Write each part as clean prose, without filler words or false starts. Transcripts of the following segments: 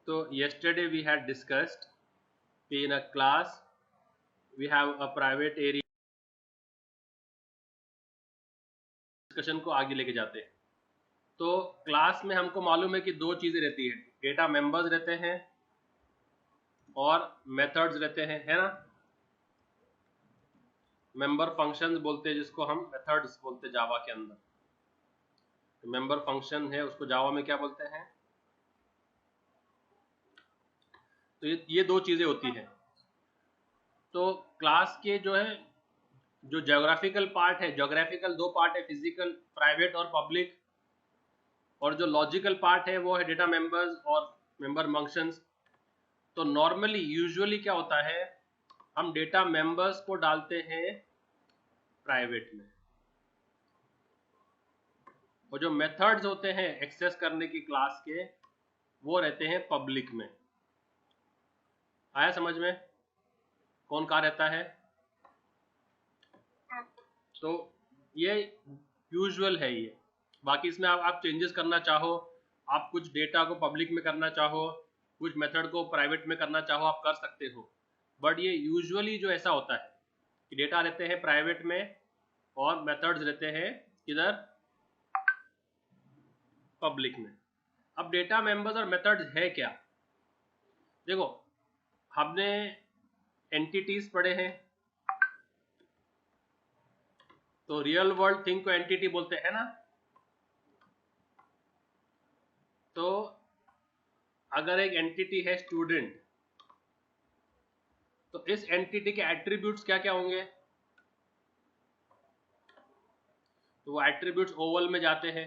So yesterday we had discussed in a class we have a private area. Discussion को आगे लेके जाते हैं। तो क्लास में हमको मालूम है कि दो चीजें रहती है, डेटा मेंबर्स रहते हैं और मेथड्स रहते हैं, है ना। मेंबर फंक्शंस बोलते हैं जिसको हम मेथड्स बोलते हैं जावा के अंदर। तो मेंबर फंक्शन है उसको जावा में क्या बोलते हैं। तो ये दो चीजें होती हैं। तो क्लास के जो है जो ज्योग्राफिकल पार्ट है, ज्योग्राफिकल दो पार्ट है, फिजिकल प्राइवेट और पब्लिक, और जो लॉजिकल पार्ट है वो है डेटा मेंबर्स और मेंबर फंक्शंस। तो नॉर्मली यूजुअली क्या होता है, हम डेटा मेंबर्स को डालते हैं प्राइवेट में और जो मेथड्स होते हैं एक्सेस करने की क्लास के वो रहते हैं पब्लिक में। आया समझ में कौन कहाँ रहता है। तो ये यूजुअल है ये। बाकी इसमें आप चेंजेस करना चाहो, आप कुछ डेटा को पब्लिक में करना चाहो, कुछ मेथड को प्राइवेट में करना चाहो, आप कर सकते हो। बट ये यूजुअली जो ऐसा होता है कि डेटा रहते हैं प्राइवेट में और मेथड्स रहते हैं किधर, पब्लिक में। अब डेटा मेंबर्स और मेथड्स है क्या, देखो हमने एंटिटीज पढ़े हैं। तो रियल वर्ल्ड थिंग को एंटिटी बोलते हैं ना। तो अगर एक एंटिटी है स्टूडेंट, तो इस एंटिटी के एट्रीब्यूट्स क्या क्या होंगे। तो वो एट्रीब्यूट्स ओवल में जाते हैं।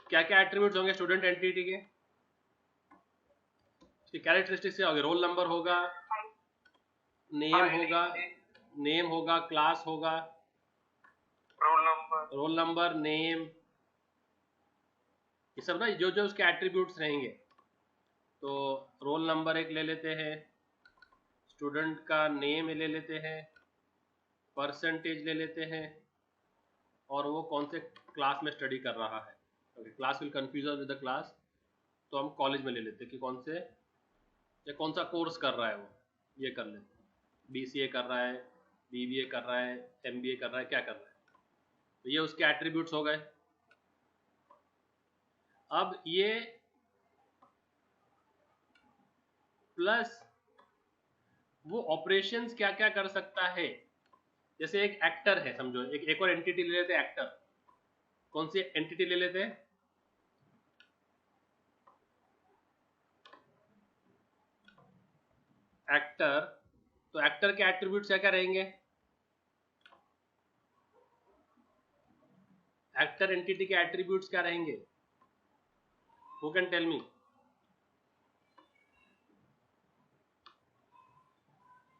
क्या क्या एट्रीब्यूट्स होंगे स्टूडेंट एंटिटी के, कैरेक्टरिस्टिक्स क्या होंगे, रोल नंबर होगा, नेम होगा, क्लास होगा, रोल नंबर, नेम, ये सब ना जो जो उसके एट्रीब्यूट्स रहेंगे। तो रोल नंबर एक ले लेते हैं, स्टूडेंट का नेम ले लेते हैं, परसेंटेज ले लेते हैं, और वो कौन से क्लास में स्टडी कर रहा है। Class will confuse with the class, तो हम कॉलेज में ले लेते हैं कि कौन से या कौन सा कोर्स कर रहा है वो, ये कर लेते हैं। BCA कर रहा है, BBA कर रहा है, MBA कर रहा है, क्या कर रहा है। तो ये उसके एट्रीब्यूट्स हो गए। अब ये प्लस वो ऑपरेशंस क्या क्या कर सकता है। जैसे एक एक्टर है, समझो एक और एंटिटी ले लेते हैं एक्टर। कौन सी एंटिटी ले लेते हैं, एक्टर। तो एक्टर के एट्रीब्यूट्स क्या क्या रहेंगे, एक्टर एंटिटी के एट्रीब्यूट्स क्या रहेंगे, who can tell me.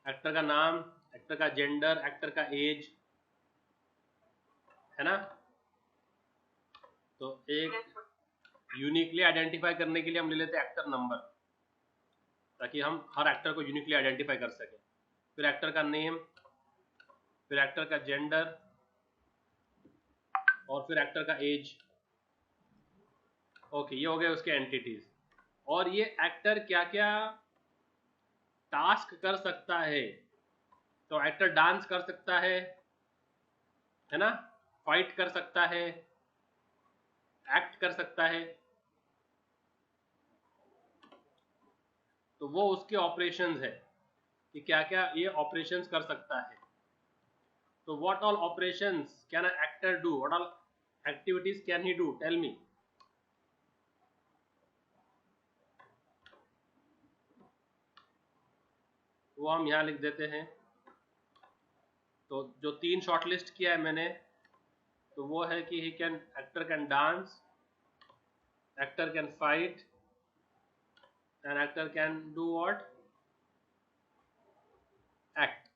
Actor का नाम, एक्टर का जेंडर, एक्टर का एज, है ना। तो एक यूनिकली आइडेंटिफाई करने के लिए हम ले लेते हैं एक्टर नंबर, ताकि हम हर एक्टर को यूनिकली आइडेंटिफाई कर सकें। फिर एक्टर का नेम, फिर एक्टर का जेंडर, और फिर एक्टर का एज। ओके, ये हो गए उसके एंटिटीज। और ये एक्टर क्या क्या टास्क कर सकता है। तो एक्टर डांस कर सकता है ना, फाइट कर सकता है, एक्ट कर सकता है। तो वो उसके ऑपरेशंस है कि क्या क्या ये ऑपरेशंस कर सकता है। तो what all operations can a actor do, what all activities can he do, tell me. वो हम यहाँ लिख देते हैं। तो जो तीन शॉर्टलिस्ट किया है मैंने, तो वो है कि actor can dance, actor can fight, and actor can do what, act.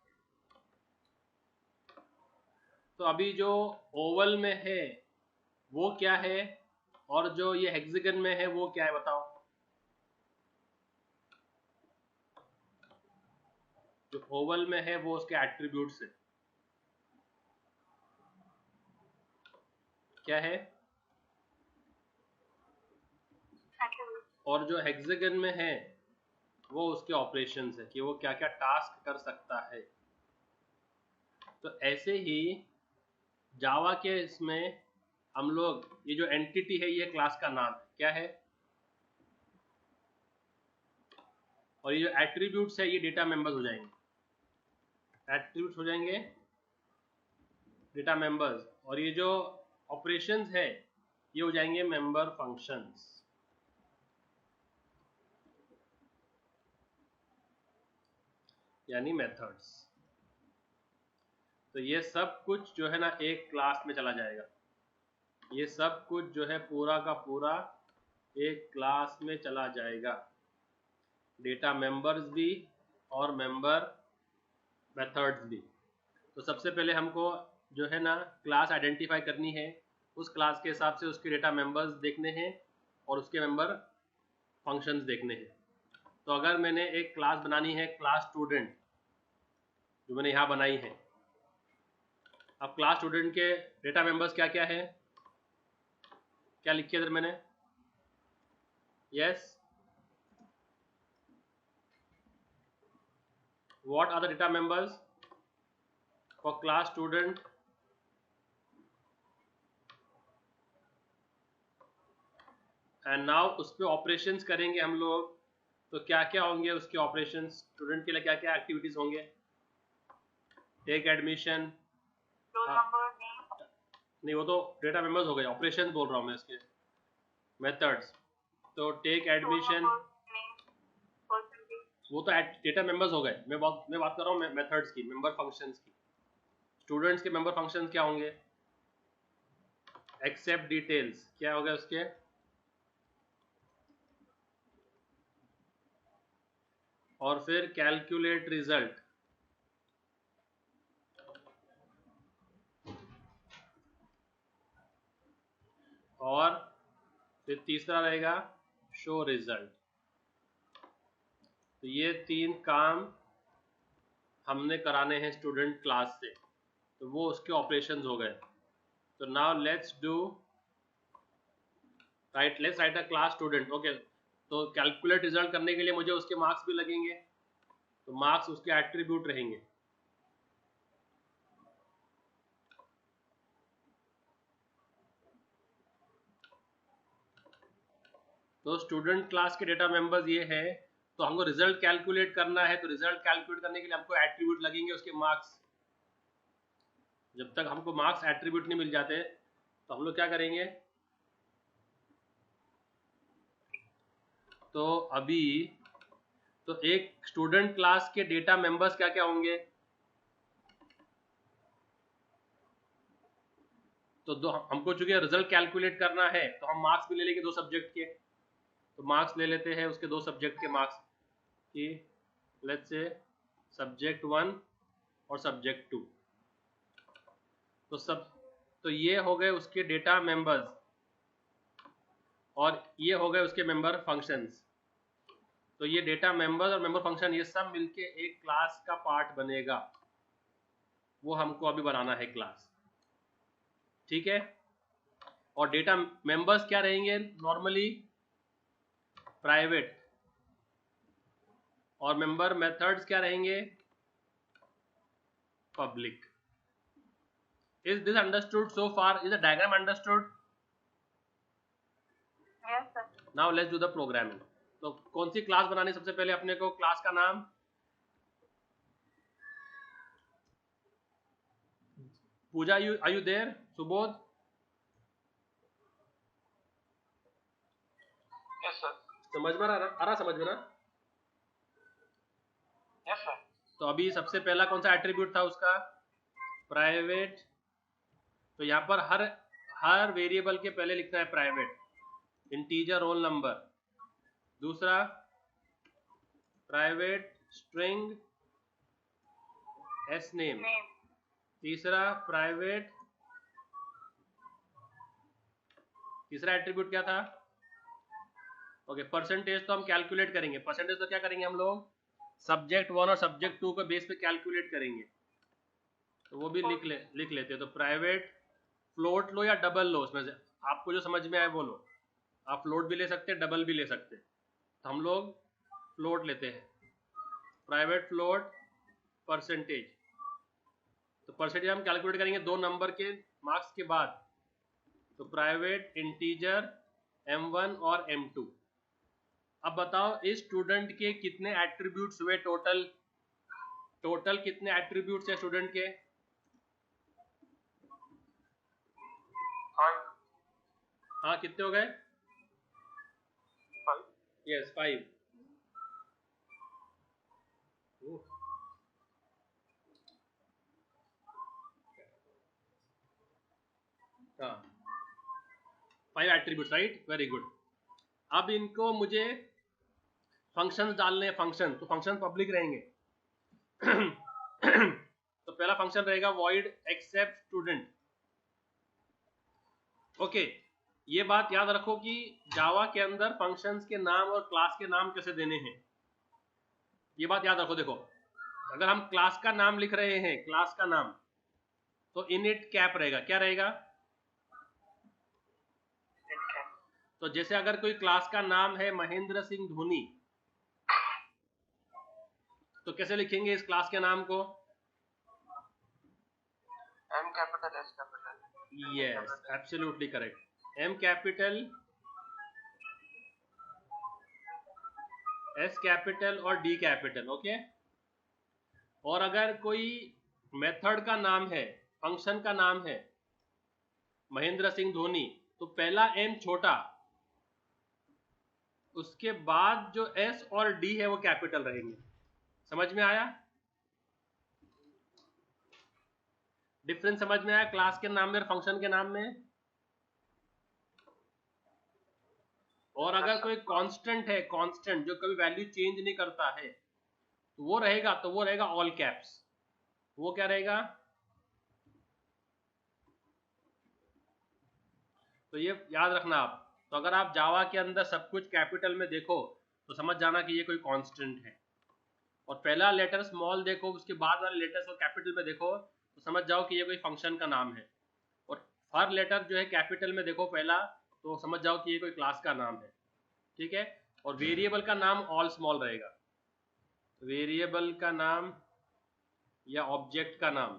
तो अभी जो ओवल में है वो क्या है, और जो ये हेक्सागन में है वो क्या है, बताओ। जो ओवल में है वो उसके एट्रीब्यूट्स है, क्या है, और जो हेक्सागन में है वो उसके ऑपरेशंस है कि वो क्या क्या टास्क कर सकता है। तो ऐसे ही जावा के इसमें हम लोग ये जो एंटिटी है ये क्लास का नाम है, क्या है, और ये जो एट्रीब्यूट्स है ये डेटा मेंबर्स हो जाएंगे, एट्रीब्यूट्स हो जाएंगे डेटा मेंबर्स, और ये जो ऑपरेशंस है ये हो जाएंगे मेंबर फंक्शंस, यानी मेथड्स। तो ये सब कुछ जो है ना एक क्लास में चला जाएगा, ये सब कुछ जो है पूरा का पूरा एक क्लास में चला जाएगा, डेटा मेंबर्स भी और मेंबर मेथड्स भी। तो सबसे पहले हमको जो है ना क्लास आइडेंटिफाई करनी है, उस क्लास के हिसाब से उसके डेटा मेंबर्स देखने हैं और उसके मेंबर फंक्शंस देखने हैं। तो अगर मैंने एक क्लास बनानी है क्लास स्टूडेंट, जो मैंने यहाँ बनाई है, अब क्लास स्टूडेंट के डेटा मेंबर्स क्या क्या है, क्या लिखिए इधर मैंने, yes, what are the data members for class student, and now उस पर ऑपरेशंस करेंगे हम लोग। तो क्या क्या होंगे उसके ऑपरेशंस, स्टूडेंट के लिए क्या क्या एक्टिविटीज होंगे, टेक एडमिशन, नहीं वो तो डेटा मेंबर्स हो गए, ऑपरेशन बोल रहा हूँ मैं इसके, मेथड्स, तो टेक एडमिशन वो तो डेटा मेंबर्स हो गए, मैं बात कर रहा हूँ मेथड्स की, मेंबर फंक्शंस की। स्टूडेंट्स के मेंबर फंक्शंस क्या होंगे, एक्सेप्ट डिटेल्स, क्या हो गया उसके, और फिर कैलकुलेट रिजल्ट, और फिर तीसरा रहेगा शो रिजल्ट। तो ये 3 काम हमने कराने हैं स्टूडेंट क्लास से, तो वो उसके ऑपरेशंस हो गए। तो now let's write a class student, okay. तो कैलकुलेट रिजल्ट करने के लिए मुझे उसके मार्क्स भी लगेंगे, तो मार्क्स उसके एट्रीब्यूट रहेंगे। तो स्टूडेंट क्लास के डेटा मेंबर्स ये है, तो हमको रिजल्ट कैलकुलेट करना है, तो रिजल्ट कैलकुलेट करने के लिए हमको एट्रीब्यूट लगेंगे उसके मार्क्स। जब तक हमको मार्क्स एट्रीब्यूट नहीं मिल जाते तो हम लोग क्या करेंगे, तो अभी तो एक स्टूडेंट क्लास के डेटा मेंबर्स क्या क्या होंगे, तो दो, हमको चूंकि रिजल्ट कैलकुलेट करना है तो हम मार्क्स भी ले लेंगे 2 सब्जेक्ट के, तो मार्क्स ले लेते हैं उसके 2 सब्जेक्ट के मार्क्स की, लेट्स से सब्जेक्ट 1 और सब्जेक्ट 2। तो ये हो गए उसके डेटा मेंबर्स, और ये हो गए उसके मेंबर फंक्शंस। तो ये डेटा मेंबर्स और मेंबर फंक्शन ये सब मिलके एक क्लास का पार्ट बनेगा, वो हमको अभी बनाना है क्लास, ठीक है। और डेटा मेंबर्स क्या रहेंगे, नॉर्मली प्राइवेट, और मेंबर मेथड्स क्या रहेंगे, public. Is this understood so far? Is the diagram understood? Yes, sir. Now let's do the programming. तो कौन सी क्लास बनानी, सबसे पहले अपने को क्लास का नाम, पूजा are you there? Subodh, Yes, sir. समझ में आ रहा समझ में ना? Yes, sir. तो अभी सबसे पहला कौन सा एट्रीब्यूट था उसका, प्राइवेट। तो यहाँ पर हर वेरिएबल के पहले लिखना है प्राइवेट, इंटीजर रोल नंबर। दूसरा प्राइवेट स्ट्रिंग एस नेम। तीसरा प्राइवेट, तीसरा एट्रीब्यूट क्या था, ओके परसेंटेज। तो हम कैलकुलेट करेंगे परसेंटेज, तो क्या करेंगे हम लोग सब्जेक्ट 1 और सब्जेक्ट 2 के बेस पे कैलकुलेट करेंगे, तो वो भी लिख लेते हैं। तो प्राइवेट फ्लोट लो या डबल लो, उसमें से आपको जो समझ में आए वो लो। आप फ्लोट भी ले सकते हैं, डबल भी ले सकते हैं, तो हम लोग फ्लोट लेते हैं, प्राइवेट फ्लोट परसेंटेज। तो परसेंटेज हम कैलकुलेट करेंगे 2 नंबर के मार्क्स के बाद, तो प्राइवेट इंटीजर m1 और m2। अब बताओ इस स्टूडेंट के कितने एट्रीब्यूट्स हुए टोटल, टोटल कितने एट्रीब्यूट्स है स्टूडेंट के? 5। हाँ कितने हो गए? 5। यस 5। हाँ 5 एट्रीब्यूट्स, राइट, वेरी गुड। अब इनको मुझे फंक्शंस डालने हैं, फंक्शन, तो फंक्शन पब्लिक रहेंगे। तो पहला फंक्शन रहेगा void accept student। ओके, ये बात याद रखो कि जावा के अंदर फंक्शंस के नाम और क्लास के नाम कैसे देने हैं, ये बात याद रखो। देखो अगर हम क्लास का नाम लिख रहे हैं, क्लास का नाम, तो इनिट कैप रहेगा, क्या रहेगा? तो जैसे अगर कोई क्लास का नाम है महेंद्र सिंह धोनी, तो कैसे लिखेंगे इस क्लास के नाम को? M capital S capital। Yes absolutely correct, M capital, S capital और D कैपिटल। ओके, और अगर कोई मेथड का नाम है, फंक्शन का नाम है महेंद्र सिंह धोनी, तो पहला M छोटा, उसके बाद जो S और D है वो कैपिटल रहेंगे। समझ में आया? डिफरेंस समझ में आया क्लास के नाम में और फंक्शन के नाम में? और अगर कोई कांस्टेंट है, कांस्टेंट जो कभी वैल्यू चेंज नहीं करता है, तो वो रहेगा ऑल कैप्स। वो क्या रहेगा? तो ये याद रखना आप। तो अगर आप जावा के अंदर सब कुछ कैपिटल में देखो तो समझ जाना कि ये कोई कांस्टेंट है, और पहला लेटर स्मॉल देखो, उसके बाद वाले लेटर्स को कैपिटल में देखो तो समझ जाओ कि ये कोई फंक्शन का नाम है, और हर लेटर जो है कैपिटल में देखो पहला, तो समझ जाओ कि ये कोई क्लास का नाम है। ठीक है, और वेरिएबल का नाम ऑल स्मॉल रहेगा, वेरिएबल का नाम या ऑब्जेक्ट का नाम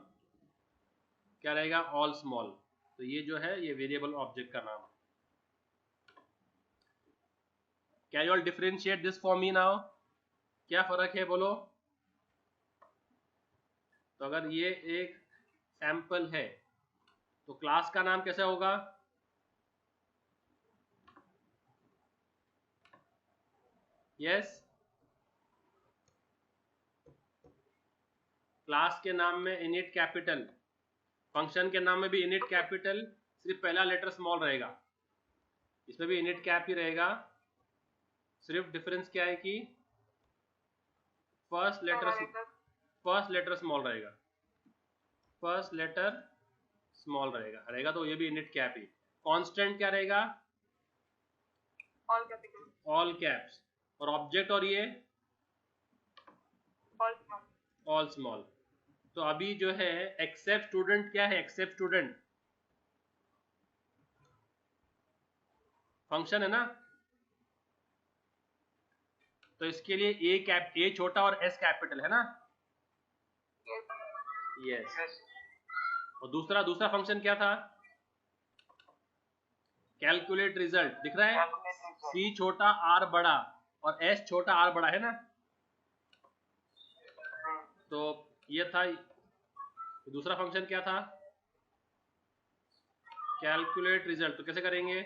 क्या रहेगा? All small. तो ये जो है ये वेरिएबल ऑब्जेक्ट का नाम है। Can you all differentiate this for me now? क्या फर्क है बोलो? तो अगर ये एक सैंपल है तो क्लास का नाम कैसे होगा? यस, क्लास के नाम में इनिट कैपिटल, फंक्शन के नाम में भी इनिट कैपिटल, सिर्फ पहला लेटर स्मॉल रहेगा, इसमें भी इनिट कैप ही रहेगा। सिर्फ डिफरेंस क्या है कि फर्स्ट लेटर स्मॉल रहेगा, फर्स्ट लेटर स्मॉल रहेगा तो ये भी इनिट कैप ही। कांस्टेंट क्या रहेगा? ऑल कैपिटल, ऑल कैप्स, और ऑब्जेक्ट और ये ऑल स्मॉल। तो अभी जो है एक्सेप्ट स्टूडेंट क्या है? एक्सेप्ट स्टूडेंट फंक्शन है ना, तो इसके लिए ए छोटा और एस कैपिटल है ना? यस। और दूसरा फंक्शन क्या था? कैलकुलेट रिजल्ट, दिख रहा है? सी छोटा आर बड़ा और एस छोटा आर बड़ा है ना? तो ये था, दूसरा फंक्शन क्या था? Calculate result. तो कैसे करेंगे?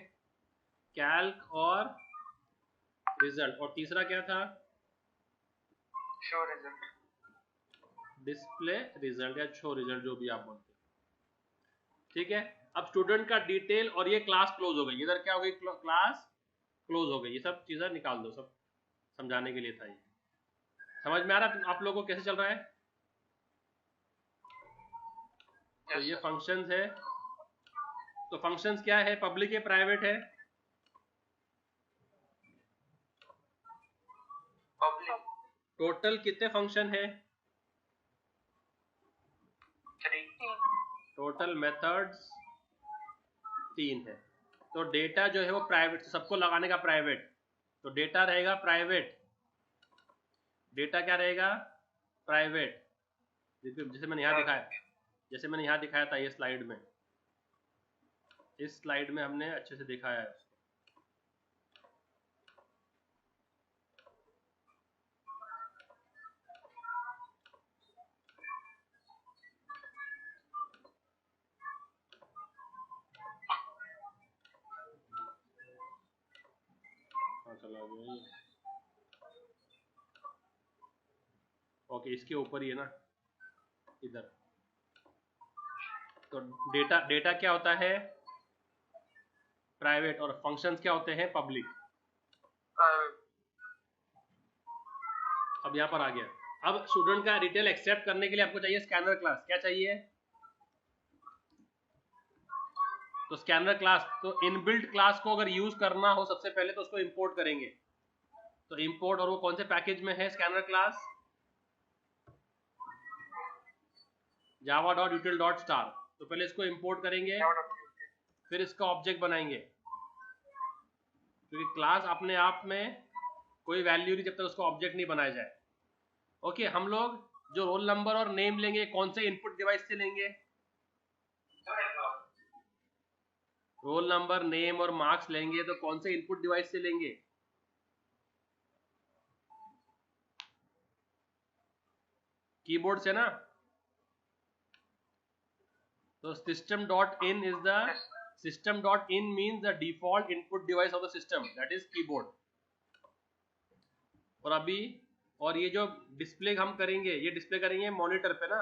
कैल्क और रिजल्ट। और तीसरा क्या था? शो रिजल्ट, डिस्प्ले रिजल्ट या शो रिजल्ट, जो भी आप बोलते हैं। ठीक है, अब स्टूडेंट का डिटेल और ये क्लास क्लोज हो गई, इधर क्या हो गई? क्लास क्लोज हो गई। ये सब चीजें निकाल दो, सब समझाने के लिए था ये। समझ में आ रहा है आप लोगों को कैसे चल रहा है? तो ये फंक्शंस है। तो फंक्शंस क्या है? पब्लिक है, प्राइवेट है? पब्लिक। टोटल कितने फंक्शन है? 3। टोटल मेथड्स 3 है। तो डेटा जो है वो प्राइवेट, सबको लगाने का प्राइवेट, तो डेटा रहेगा प्राइवेट, डेटा क्या रहेगा प्राइवेट, जैसे मैंने यहाँ दिखाया, जैसे मैंने यहाँ दिखाया था ये स्लाइड में, इस स्लाइड में हमने अच्छे से दिखाया है उसको। चला गया ये, ओके इसके ऊपर ही है ना इधर। तो डेटा क्या होता है प्राइवेट, और फंक्शंस क्या होते हैं पब्लिक। अब यहाँ पर आ गया, अब स्टूडेंट का डिटेल एक्सेप्ट करने के लिए आपको चाहिए स्कैनर क्लास, क्या चाहिए, तो स्कैनर क्लास, तो इनबिल्ट क्लास को अगर यूज करना हो सबसे पहले तो उसको इंपोर्ट करेंगे, तो इंपोर्ट, और वो कौन से पैकेज में है स्कैनर क्लास, java.util.star, तो पहले इसको इंपोर्ट करेंगे, फिर इसका ऑब्जेक्ट बनाएंगे, क्योंकि क्लास अपने आप में कोई वैल्यू नहीं जब तक उसका ऑब्जेक्ट नहीं बनाया जाए। ओके, हम लोग जो रोल नंबर और नेम लेंगे कौन से इनपुट डिवाइस से लेंगे, रोल नंबर नेम और मार्क्स लेंगे तो कौन से इनपुट डिवाइस से लेंगे, कीबोर्ड से ना, तो system.in is the system.in means the default input device of the system, that is keyboard। और अभी, और ये जो डिस्प्ले हम करेंगे, ये डिस्प्ले करेंगे मॉनिटर पे ना,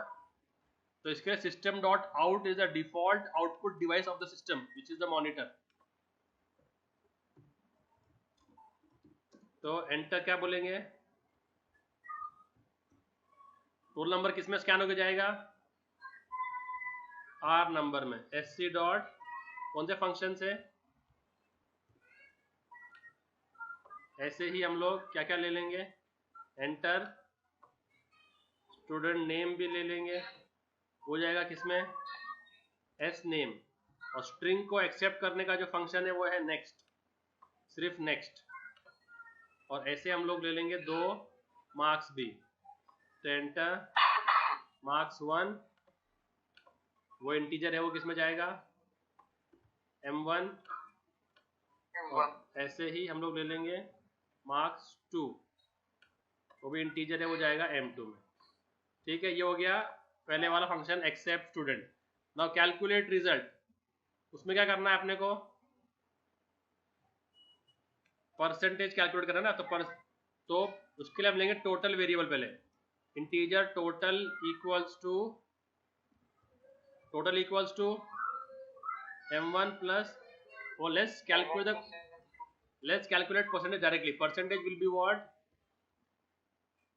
तो इसके लिए system.out is the default output device of the system which is the monitor। तो एंटर क्या बोलेंगे, रोल नंबर किस में स्कैन होकर जाएगा, आर नंबर में, sc डॉट कौन से फंक्शन से, ऐसे ही हम लोग क्या क्या ले लेंगे, एंटर, स्टूडेंट नेम भी ले लेंगे, हो जाएगा किसमें, एस नेम, और स्ट्रिंग को एक्सेप्ट करने का जो फंक्शन है वो है नेक्स्ट, सिर्फ नेक्स्ट, और ऐसे हम लोग ले लेंगे दो मार्क्स भी, तो एंटर, मार्क्स 1, वो इंटीजर है वो किसमें जाएगा, m1, और ऐसे ही हम लोग ले लेंगे मार्क्स 2, वो भी इंटीजर है वो जाएगा m2 में। ठीक है, ये हो गया पहले वाला function accept student. Now calculate result, उसमें क्या करना है अपने को, परसेंटेज कैलकुलेट करना है ना, तो उसके लिए हम लेंगे टोटल वेरिएबल, पहले integer total equals to m1 plus, और let's calculate percentage directly, percentage will be what,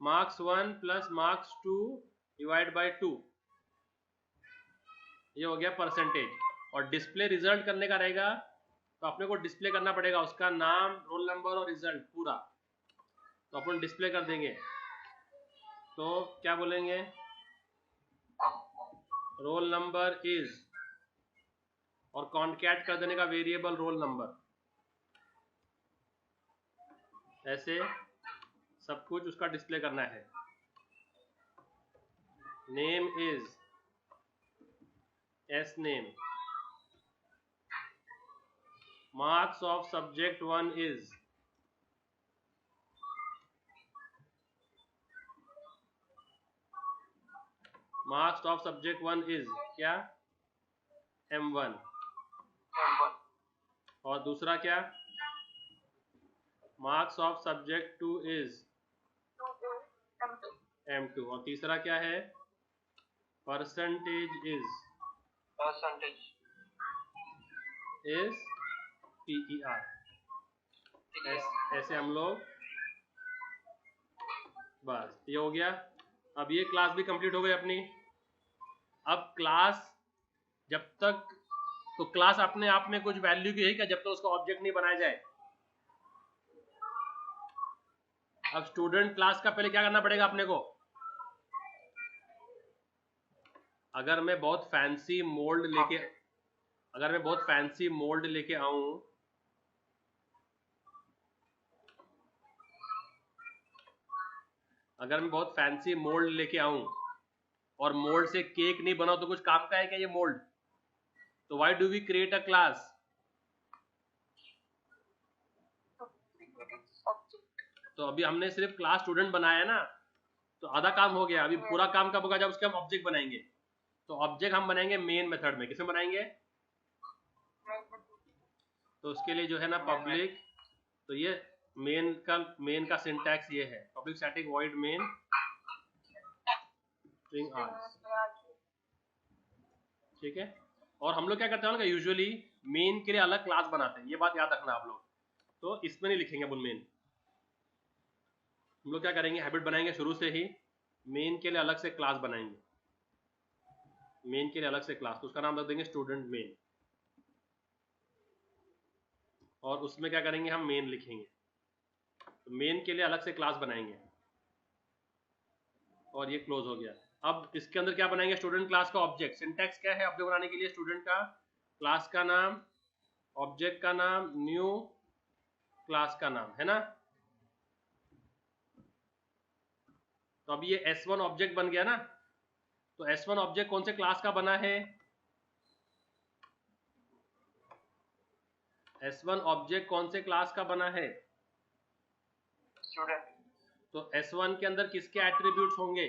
marks 1 plus marks 2 divide by 2, ये हो गया परसेंटेज। और डिस्प्ले रिजल्ट करने का रहेगा, तो अपने को डिस्प्ले करना पड़ेगा उसका नाम, रोल नंबर और रिजल्ट पूरा, तो अपन डिस्प्ले कर देंगे, तो क्या बोलेंगे, रोल नंबर इज, और कॉन्कैट कर देने का वेरिएबल रोल नंबर, ऐसे सब कुछ उसका डिस्प्ले करना है। Name is S name, marks of subject 1 is, marks of subject 1 is क्या, m1, और दूसरा क्या, marks of subject 2 is m2, और तीसरा क्या है, परसेंटेज इज PER। ऐसे हम लोग, बस ये हो गया। अब ये क्लास भी कंप्लीट हो गई अपनी। अब क्लास जब तक, तो क्लास अपने आप में कुछ वैल्यू की है क्या, जब तक उसका ऑब्जेक्ट नहीं बनाया जाए। अब स्टूडेंट क्लास का पहले क्या करना पड़ेगा अपने को, अगर मैं बहुत फैंसी मोल्ड लेके, अगर मैं बहुत फैंसी मोल्ड लेके आऊं, अगर मैं बहुत फैंसी मोल्ड लेके आऊं और मोल्ड से केक नहीं बना तो कुछ काम का है क्या ये मोल्ड? तो why do we create a class? तो अभी हमने सिर्फ क्लास स्टूडेंट बनाया ना, तो आधा काम हो गया। अभी पूरा काम कब होगा? जब उसके हम ऑब्जेक्ट बनाएंगे। तो ऑब्जेक्ट हम बनाएंगे मेन मेथड में। किसमें बनाएंगे? तो उसके लिए जो है ना पब्लिक, तो ये मेन का सिंटैक्स ये है, public static void main string args, ठीक है। और हम लोग क्या करते हैं ना, यूजुअली मेन के लिए अलग क्लास बनाते हैं, ये बात याद रखना आप लोग। तो इसमें नहीं लिखेंगे अपन मेन, हम लोग क्या करेंगे, हैबिट बनाएंगे शुरू से ही, मेन के लिए अलग से क्लास बनाएंगे, मेन के लिए अलग से क्लास, तो उसका नाम रख देंगे स्टूडेंट मेन। और उसमें क्या करेंगे, हम मेन लिखेंगे, तो मेन के लिए अलग से क्लास बनाएंगे। और ये क्लोज हो गया। अब इसके अंदर क्या बनाएंगे, स्टूडेंट क्लास का ऑब्जेक्ट। सिंटैक्स क्या है ऑब्जेक्ट बनाने के लिए? स्टूडेंट का क्लास का नाम, ऑब्जेक्ट का नाम, न्यू क्लास का नाम, है ना। तो अब ये S1 ऑब्जेक्ट बन गया ना। तो S1 ऑब्जेक्ट कौन से क्लास का बना है? S1 ऑब्जेक्ट कौन से क्लास का बना है? स्टूडेंट। तो S1 के अंदर किसके एट्रीब्यूट्स होंगे?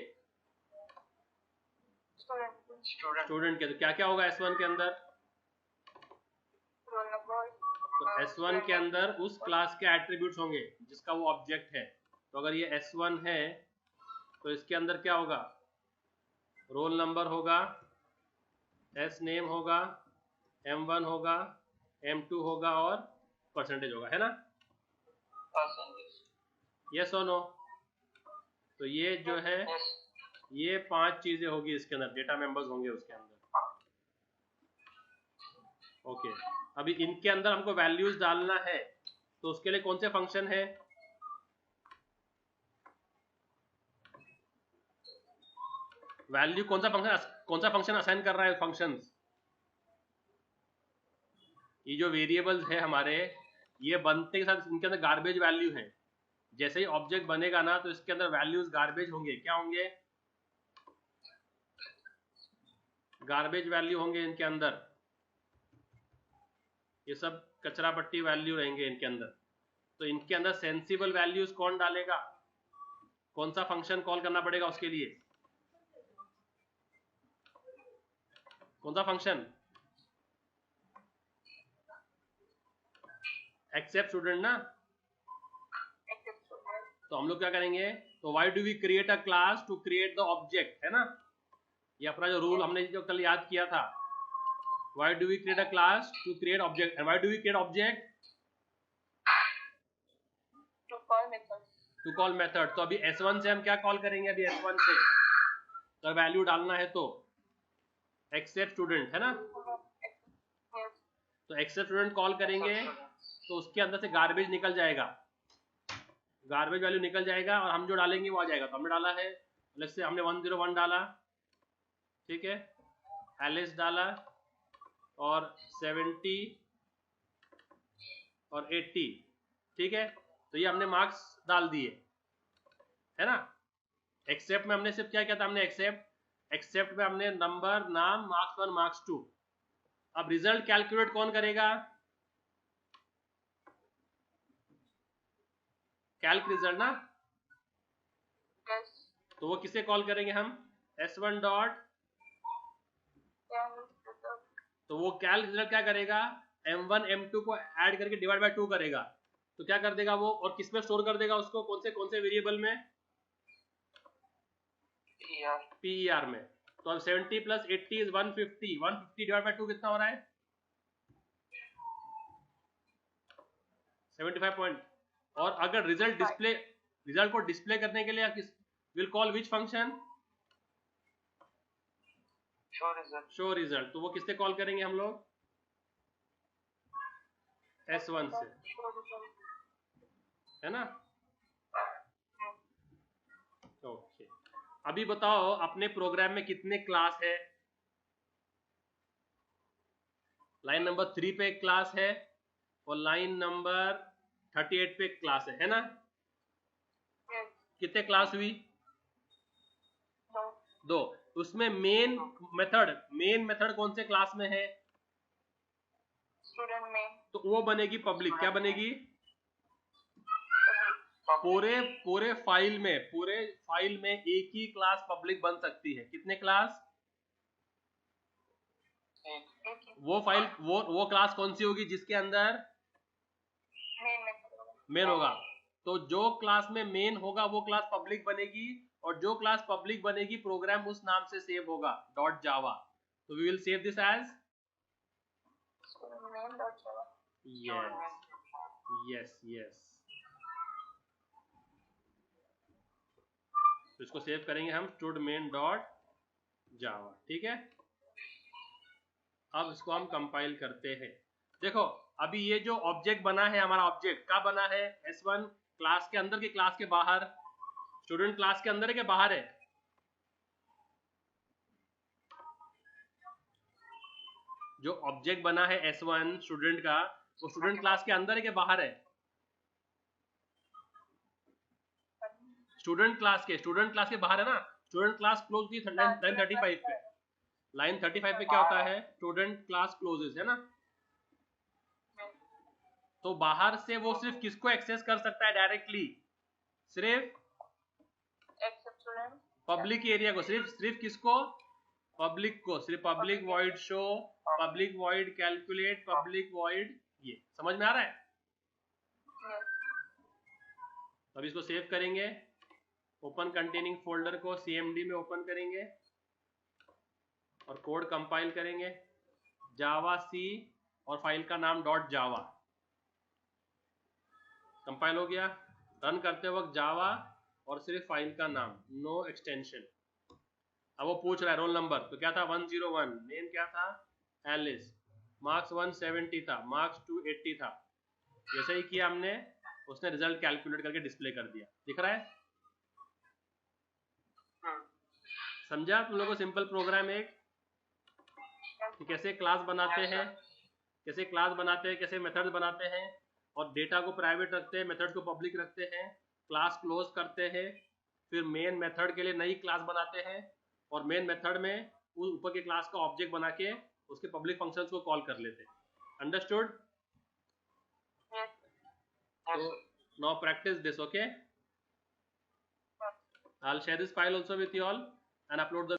स्टूडेंट के। तो क्या क्या होगा S1 के अंदर? तो S1 के अंदर उस क्लास के एट्रीब्यूट्स होंगे जिसका वो ऑब्जेक्ट है। तो अगर ये S1 है तो इसके अंदर क्या होगा? रोल नंबर होगा, S नेम होगा, M1 होगा, M2 होगा और परसेंटेज होगा, है ना। यस और नो? तो ये जो है ये 5 चीजें होगी इसके अंदर, डेटा मेंबर्स होंगे उसके अंदर। ओके, अभी इनके अंदर हमको वैल्यूज डालना है, तो उसके लिए कौन से फंक्शन है? वैल्यू कौन सा फंक्शन असाइन कर रहा है? फंक्शंस, ये जो वेरिएबल्स है हमारे, ये बनते के साथ इनके अंदर गार्बेज वैल्यू है। जैसे ही ऑब्जेक्ट बनेगा ना तो इसके अंदर वैल्यूज गार्बेज होंगे। क्या होंगे? गार्बेज वैल्यू होंगे इनके अंदर, ये सब कचरा पट्टी वैल्यू रहेंगे इनके अंदर। तो इनके अंदर सेंसिबल वैल्यूज कौन डालेगा? कौन सा फंक्शन कॉल करना पड़ेगा उसके लिए? कौन सा फंक्शन? एक्सेप्ट स्टूडेंट ना। तो हम लोग क्या करेंगे, तो why do we create a class? To create the object, है ना। ये अपना जो रूल हमने जो कल याद किया था, why do we create a class? To create object. And why do we create object? To call method. तो अभी S1 से हम क्या कॉल करेंगे? अभी S1 से तो वैल्यू डालना है, तो एक्सेप्ट स्टूडेंट, है ना। तो एक्सेप्ट स्टूडेंट कॉल करेंगे तो उसके अंदर से गार्बेज निकल जाएगा, गार्बेज वैल्यू निकल जाएगा और हम जो डालेंगे वो आ जाएगा। तो हमने डाला है, अलग से हमने 101 डाला, ठीक है, एलिस डाला और 70 और 80, ठीक है। तो ये हमने मार्क्स डाल दिए, है ना। एक्सेप्ट में हमने सिर्फ क्या किया था, हमने एक्सेप्ट में हमने नंबर, नाम, मार्क्स 1, मार्क्स 2। अब रिजल्ट कैलकुलेट कौन करेगा? कैल्क रिजल्ट ना। तो वो किसे कॉल करेंगे हम? S1 डॉट, तो वो कैल्क रिजल्ट क्या करेगा? M1 M2 को ऐड करके डिवाइड बाय 2 करेगा। तो क्या कर देगा वो, और किस में स्टोर कर देगा उसको? कौन से वेरिएबल में? PER में। तो अब 70 प्लस 80 इज 150, 150 डिवाइड बाय 2 कितना हो रहा है? 75 पॉइंट। और अगर रिजल्ट को डिस्प्ले करने के लिए will call which function? Show result. तो वो किससे कॉल करेंगे हम लोग? S1 से, है ना। ओके, अभी बताओ अपने प्रोग्राम में कितने क्लास है? लाइन नंबर 3 पे एक क्लास है और लाइन नंबर 38 पे एक क्लास है ना? Yes. कितने क्लास हुई? No. 2। उसमें मेन मेथड कौन से क्लास में है? Student main. तो वो बनेगी पब्लिक। क्या बनेगी? पूरे फाइल में एक ही क्लास पब्लिक बन सकती है। कितने क्लास? वो फाइल वो क्लास कौन सी होगी जिसके अंदर मेन होगा? तो जो क्लास में मेन होगा वो क्लास पब्लिक बनेगी, और जो क्लास पब्लिक बनेगी प्रोग्राम उस नाम से सेव होगा, .java। तो we will save this as main.java. Yes. तो इसको सेव करेंगे हम studmain.java। ठीक है, अब इसको हम कंपाइल करते हैं। देखो अभी ये जो ऑब्जेक्ट बना है, हमारा ऑब्जेक्ट कहाँ बना है? S1 क्लास के अंदर, के क्लास के बाहर? स्टूडेंट क्लास के अंदर है के बाहर है? जो ऑब्जेक्ट बना है S1 स्टूडेंट का, वो स्टूडेंट क्लास के अंदर है के बाहर है? स्टूडेंट क्लास के बाहर है ना? स्टूडेंट क्लास क्लोज की लाइन 35 पे। लाइन 35 पे क्या होता है? स्टूडेंट क्लास क्लोजेस, है ना? तो बाहर से वो सिर्फ किसको एक्सेस कर सकता है डायरेक्टली? सिर्फ पब्लिक एरिया को। सिर्फ किसको? पब्लिक को। सिर्फ public void show, public void calculate, public void, ये समझ में आ रहा है? अब इसको सेव करेंगे, ओपन कंटेनिंग फोल्डर को CMD में ओपन करेंगे और कोड कंपाइल करेंगे, जावा सी और फाइल का नाम .java। कंपाइल हो गया। रन करते वक्त जावा और सिर्फ फाइल का नाम, नो एक्सटेंशन। अब वो पूछ रहा है रोल नंबर, तो क्या था? 101। नेम क्या था? एलिस। मार्क्स 170 था, मार्क्स 280 था। जैसे ही किया हमने, उसने रिजल्ट कैलकुलेट करके डिस्प्ले कर दिया। दिख रहा है? समझा तुम लोगों को? सिंपल प्रोग्राम एक कि कैसे क्लास बनाते हैं, कैसे मेथड्स बनाते हैं, और डेटा को प्राइवेट रखते हैं, मेथड को पब्लिक रखते हैं, क्लास क्लोज करते हैं, फिर मेन मेथड के लिए नई क्लास बनाते हैं, और मेन मेथड में उस ऊपर के क्लास का ऑब्जेक्ट बना के उसके पब्लिक फंक्शंस को कॉल कर लेते हैं। Understood? So now practice this, okay? I'll share this file also with you all and upload the